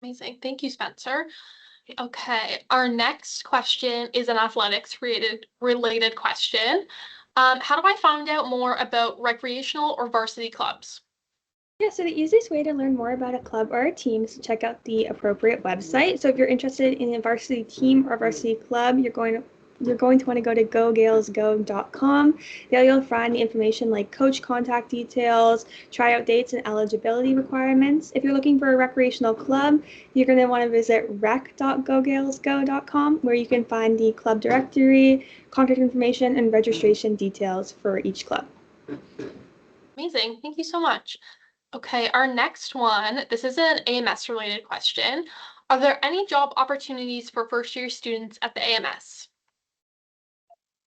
Amazing. Thank you, Spencer. Okay, our next question is an athletics related question. How do I find out more about recreational or varsity clubs? Yeah, so the easiest way to learn more about a club or a team is to check out the appropriate website. So if you're interested in a varsity team or varsity club, you're going to want to go to gogalesgo.com. There you'll find the information like coach contact details, tryout dates, and eligibility requirements. If you're looking for a recreational club, you're going to want to visit rec.gogalesgo.com, where you can find the club directory, contact information, and registration details for each club. Amazing. Thank you so much. Okay, our next one, this is an AMS related question. Are there any job opportunities for first year students at the AMS?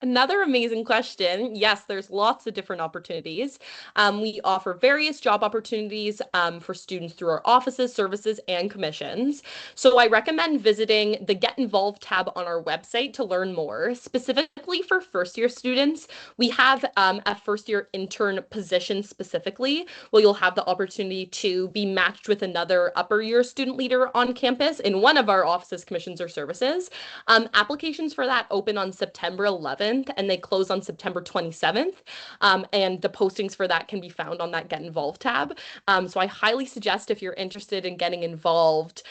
Another amazing question. Yes, there's lots of different opportunities. We offer various job opportunities for students through our offices, services, and commissions. So I recommend visiting the Get Involved tab on our website to learn more. Specifically for first year students, we have a first year intern position specifically, where you'll have the opportunity to be matched with another upper year student leader on campus in one of our offices, commissions, or services. Applications for that open on September 11th and they close on September 27th. And the postings for that can be found on that Get Involved tab. So I highly suggest if you're interested in getting involved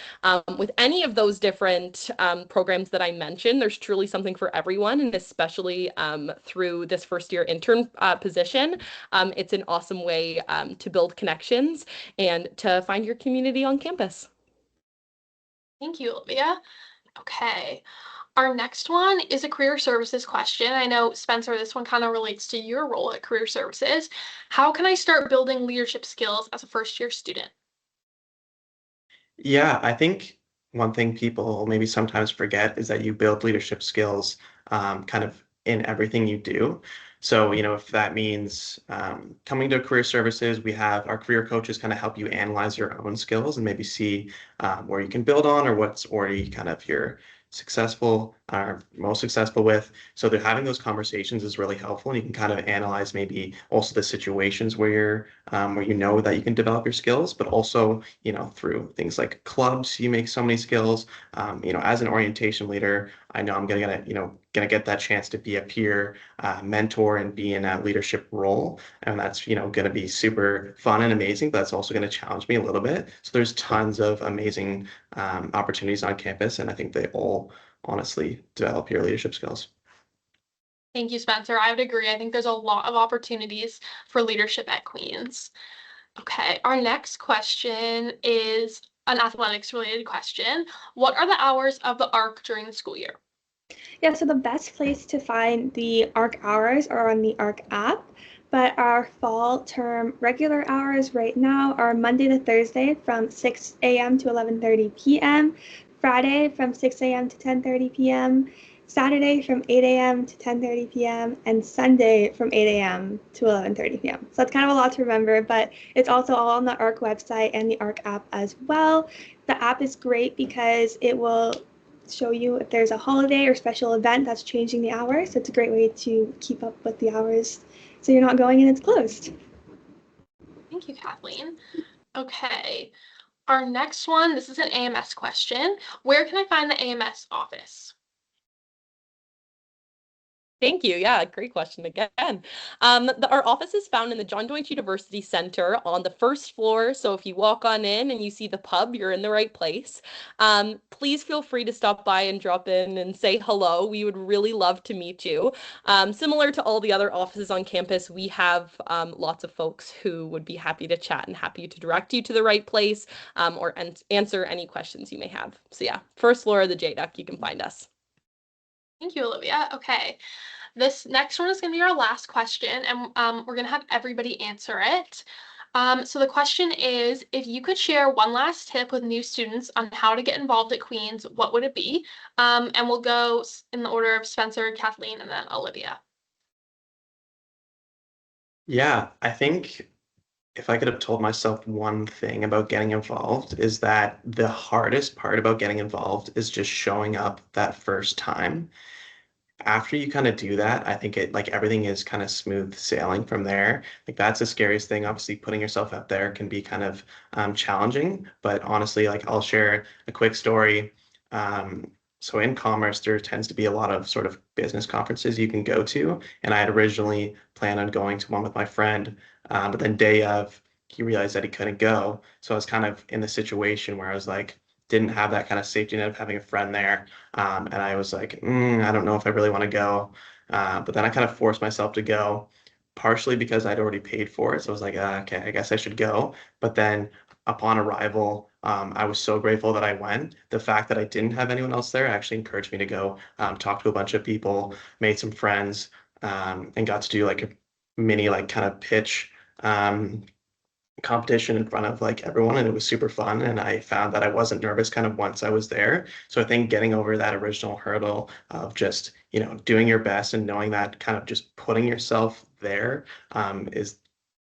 with any of those different programs that I mentioned, there's truly something for everyone, and especially through this first year intern position. It's an awesome way to build connections and to find your community on campus. Thank you, Olivia. Okay. Our next one is a career services question. I know, Spencer, this one kind of relates to your role at career services. How can I start building leadership skills as a first year student? Yeah, I think one thing people maybe sometimes forget is that you build leadership skills kind of in everything you do. So, if that means coming to career services, we have our career coaches kind of help you analyze your own skills and maybe see where you can build on or what's already kind of your successful or most successful with. So they're having those conversations is really helpful, and you can kind of analyze maybe also the situations where you know that you can develop your skills, but also through things like clubs, you make so many skills. As an orientation leader, I know I'm gonna get that chance to be a peer mentor and be in a leadership role, and that's gonna be super fun and amazing. But that's also gonna challenge me a little bit. So there's tons of amazing opportunities on campus, and I think they all honestly develop your leadership skills. Thank you, Spencer. I would agree. I think there's a lot of opportunities for leadership at Queens. Okay, our next question is an athletics related question. What are the hours of the ARC during the school year? Yeah, so the best place to find the ARC hours are on the ARC app, but our fall term regular hours right now are Monday to Thursday from 6 a.m. to 11:30 p.m., Friday from 6 a.m. to 10:30 p.m., Saturday from 8 a.m. to 10:30 p.m., and Sunday from 8 a.m. to 11:30 p.m. So that's kind of a lot to remember, but it's also all on the ARC website and the ARC app as well. The app is great because it will show you if there's a holiday or special event that's changing the hours. So it's a great way to keep up with the hours so you're not going and it's closed. Thank you, Kathleen. Okay, our next one, this is an AMS question. Where can I find the AMS office? Thank you. Yeah, great question again. Our office is found in the John Deutsch University Center on the first floor. So if you walk on in and you see the pub, you're in the right place. Please feel free to stop by and drop in and say hello. We would really love to meet you. Similar to all the other offices on campus, we have lots of folks who would be happy to chat and happy to direct you to the right place or answer any questions you may have. So yeah, first floor of the JDUC, you can find us. Thank you, Olivia. Okay. This next one is going to be our last question, and we're going to have everybody answer it. So the question is, if you could share one last tip with new students on how to get involved at Queens, what would it be? And we'll go in the order of Spencer, Kathleen, and then Olivia. Yeah, I think if I could have told myself one thing about getting involved is that the hardest part about getting involved is just showing up that first time. After you kind of do that, I think it like everything is kind of smooth sailing from there. Like that's the scariest thing. Obviously, putting yourself out there can be kind of challenging, but honestly, like I'll share a quick story. So in commerce, there tends to be a lot of sort of business conferences you can go to, and I had originally planned on going to one with my friend, but then day of, he realized that he couldn't go. So I was kind of in the situation where I was like, didn't have that kind of safety net of having a friend there. And I was like, I don't know if I really want to go. But then I kind of forced myself to go, partially because I'd already paid for it. So I was like, okay, I guess I should go. But then upon arrival, I was so grateful that I went. The fact that I didn't have anyone else there actually encouraged me to go, talk to a bunch of people, made some friends, and got to do like a mini, like kind of pitch. Competition in front of like everyone, and it was super fun, and I found that I wasn't nervous kind of once I was there. So I think getting over that original hurdle of just doing your best and knowing that kind of just putting yourself there is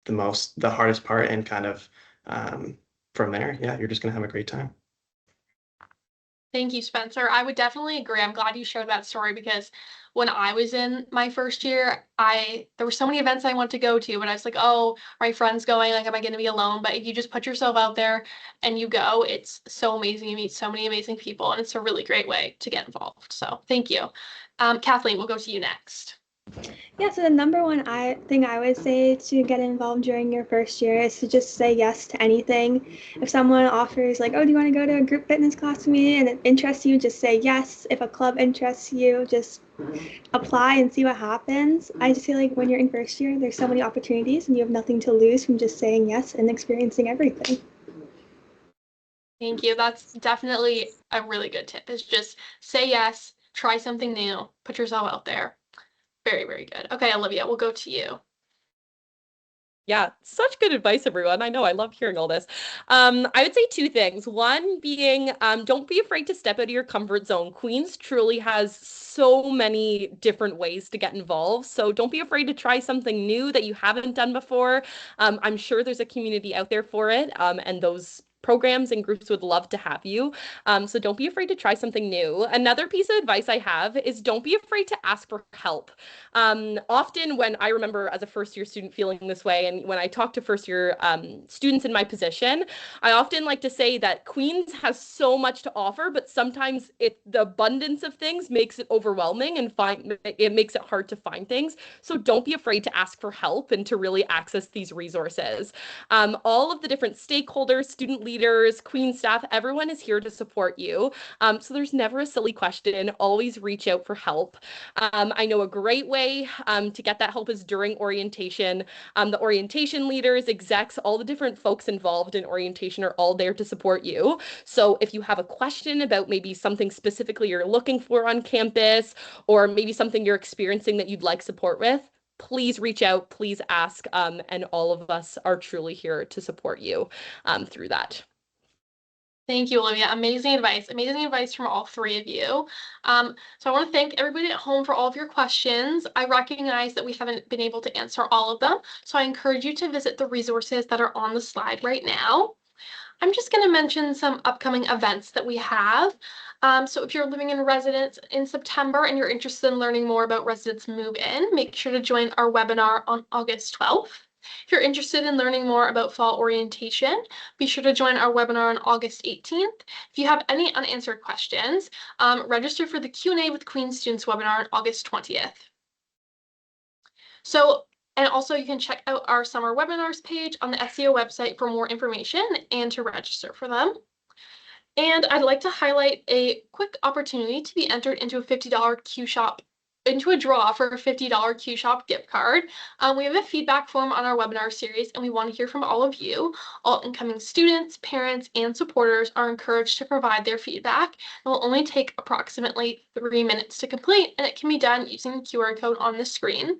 the hardest part, and kind of from there, yeah, you're just gonna have a great time. Thank you, Spencer. I would definitely agree. I'm glad you shared that story because when I was in my first year, there were so many events I wanted to go to, but I was like, oh, are my friends going? Like, am I going to be alone? But if you just put yourself out there and you go, it's so amazing. You meet so many amazing people, and it's a really great way to get involved. So thank you. Kathleen, we'll go to you next. Yeah, so the number one thing I would say to get involved during your first year is to just say yes to anything. If someone offers like, oh, do you want to go to a group fitness class with me and it interests you, just say yes. If a club interests you, just apply and see what happens. I just feel like when you're in first year, there's so many opportunities and you have nothing to lose from just saying yes and experiencing everything. Thank you. That's definitely a really good tip, is just say yes, try something new, put yourself out there. Very, very good. Okay, Olivia, we'll go to you. Yeah, such good advice, everyone. I know, I love hearing all this. I would say two things. One being, don't be afraid to step out of your comfort zone. Queens truly has so many different ways to get involved. So don't be afraid to try something new that you haven't done before. I'm sure there's a community out there for it, and those programs and groups would love to have you. So don't be afraid to try something new. Another piece of advice I have is don't be afraid to ask for help. Often when I remember as a first year student feeling this way, and when I talk to first year students in my position, I often like to say that Queens has so much to offer, but sometimes the abundance of things makes it overwhelming and it makes it hard to find things. So don't be afraid to ask for help and to really access these resources. All of the different stakeholders, student leaders, Queen staff, everyone is here to support you. So there's never a silly question. Always reach out for help. I know a great way to get that help is during orientation. The orientation leaders, execs, all the different folks involved in orientation are all there to support you. So if you have a question about maybe something specifically you're looking for on campus, or maybe something you're experiencing that you'd like support with, please reach out, please ask, and all of us are truly here to support you through that. Thank you, Olivia. Amazing advice from all three of you. So I want to thank everybody at home for all of your questions. I recognize that we haven't been able to answer all of them, so I encourage you to visit the resources that are on the slide right now. I'm just going to mention some upcoming events that we have. So if you're living in residence in September and you're interested in learning more about residence move-in, make sure to join our webinar on August 12th. If you're interested in learning more about fall orientation, be sure to join our webinar on August 18th. If you have any unanswered questions, register for the Q&A with Queen's Students webinar on August 20th. And also you can check out our summer webinars page on the SEO website for more information and to register for them. And I'd like to highlight a quick opportunity to be entered into a $50 Q Shop into a draw for a $50 Q-Shop gift card. We have a feedback form on our webinar series, and we want to hear from all of you. All incoming students, parents, and supporters are encouraged to provide their feedback. It will only take approximately 3 minutes to complete, and it can be done using the QR code on the screen.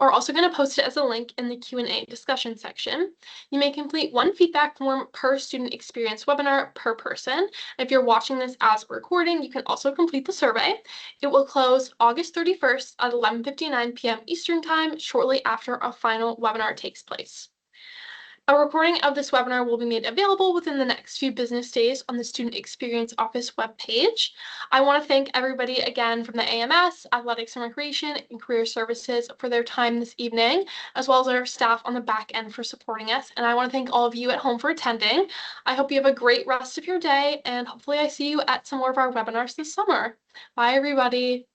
We're also going to post it as a link in the Q&A discussion section. You may complete one feedback form per student experience webinar per person. If you're watching this as a recording, you can also complete the survey. It will close August 31st at 11:59 p.m. Eastern Time, shortly after a final webinar takes place. A recording of this webinar will be made available within the next few business days on the Student Experience Office webpage. I want to thank everybody again from the AMS, Athletics and Recreation, and Career Services for their time this evening, as well as our staff on the back end for supporting us. And I want to thank all of you at home for attending. I hope you have a great rest of your day, and hopefully I see you at some more of our webinars this summer. Bye, everybody.